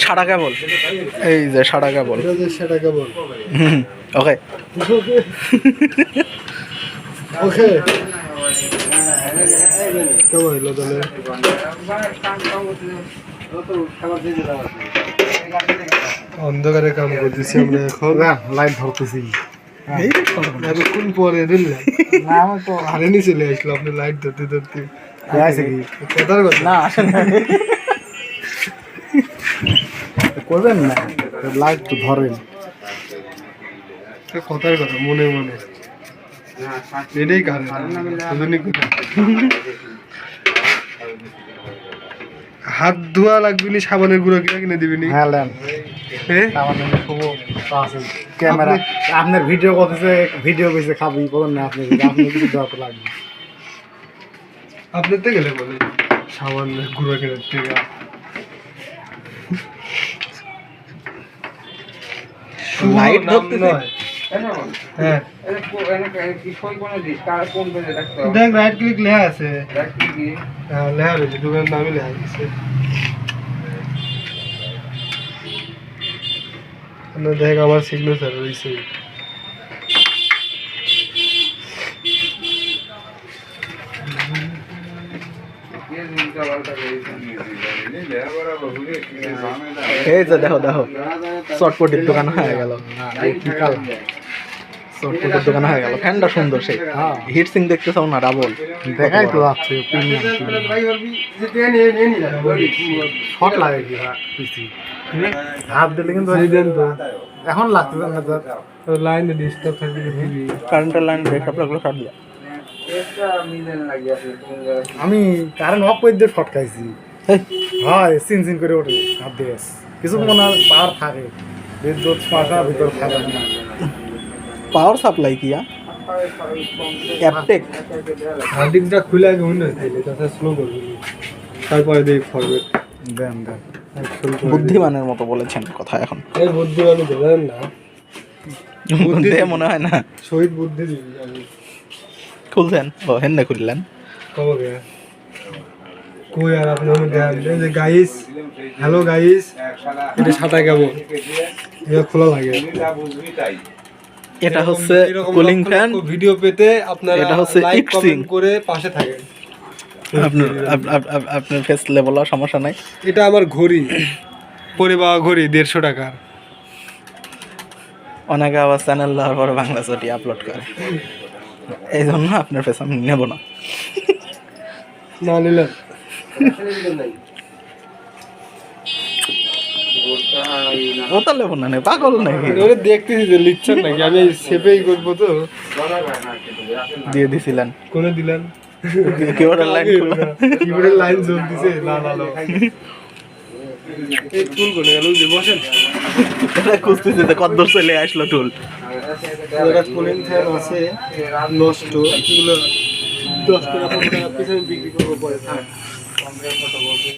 সাদা কেবল, এই যে সাদা কেবল, সেটা কেবল। ওকে ওকে কেমন হইলো তাহলে? অন্ধকারে কাম করতেছি আমরা এখন, লাইট ধরতেছি। কোন পরে দিলে হারেনি চলে আসলো আপনি লাইট ধরতে ধরতে। কথার কথা না আসেন করবেন না, লাইট তো ধরেন। কথার কথা মনে মনে এটাই কারণ। হাত ধোয়া লাগবে নি, সাবানের গুঁড়ো কিনে দিবি নি। হ্যাঁ লেন ক্যামেরা আপনার ভিডিও করতেছে, ভিডিও কইছে খাবি বলেন না, আপনি আপনি কিছু দেওয়া তো লাগবে। আপনার তো গেলে বলে সাবানের গুঁড়ো কিনে থেকে লাইট ধরতে নয়। হ্যাঁ দেখ রাইট ক্লিক লেখা আছে, হ্যাঁ লেখা রয়েছে, দোকানের নামই লেখা আছে। দেখ আমার সিগনেচার রয়েছে। এই যে দেখো দেখো চটপটির দোকান হয়ে গেল, চটপটির দোকান হয়ে গেল। ফ্যানটা সুন্দর, সেই হিট সিং দেখতে চাও না? ডাবল দেখাই তো যাচ্ছে, শর্ট লাগে কি হাত দিলে কিন্তু এখন লাগছে না, লাইন ডিস্টার্ব থাকবে, কারেন্টের লাইন ব্রেকআপ লাগলো শর্ট দিয়ে। আমি কারেন্ট অফ করে দিয়ে শর্ট খাইছি, হয় চিন চিন করে ওঠে হাত দিয়ে। কিছু মনে হয় পাওয়ার থাকে, বিদ্যুৎ পাশার ভিতর থাকে না। পাওয়ার সাপ্লাই কি অ্যাপটেক হার্ডিংটা খুলে আগে মনে হয় তাছাড়া স্লো করবে, তারপরে দিয়ে ফরওয়ার্ড দেন দেন। বুদ্ধিমানের মতো বলেছেন কথা। এখন এই বুদ্ধিমান জানেন না, বুদ্ধি মনে হয় না, শহীদ বুদ্ধি দিবি আমি খুলছেন। ও হেন খুললেন কবে কই আর আপনার দেন এই যে গাইস, হ্যালো গাইস, এটা সাদা কেবল, এটা খোলা লাগে। এটা হচ্ছে কুলিং ফ্যান। ভিডিও পেতে আপনারা এটা হচ্ছে লাইক কমেন্ট করে পাশে থাকেন। আপনার আপনার ফেস লেভেল সমস্যা নাই। এটা আমার ঘড়ি, পরে পাওয়া ঘড়ি 150 টাকার। অনেকে আবার চ্যানেল দেওয়ার পরে বাংলা ছবি আপলোড করে, এই জন্য আপনার ফেস আমি নেব না। না নিলেন ওটা নেব না, পাগল নাকি? দেখতেছি যে লিখছেন নাকি, আমি সেভেই করবো তো দিয়ে দিছিলেন। কোনে দিলেন? কিবোর্ডের লাইন কিবোর্ডের লাইন জ্বলতেছে লাল আলো। এই টুল কোনে গেল? যে বসেন এটা খুঁজতেছি তো কতদূর চলে আসলো টুল। কুলিং ফ্যান আছে নষ্ট, এগুলো 10 টাকা 15 টাকা পিছনে বিক্রি করবো পরে।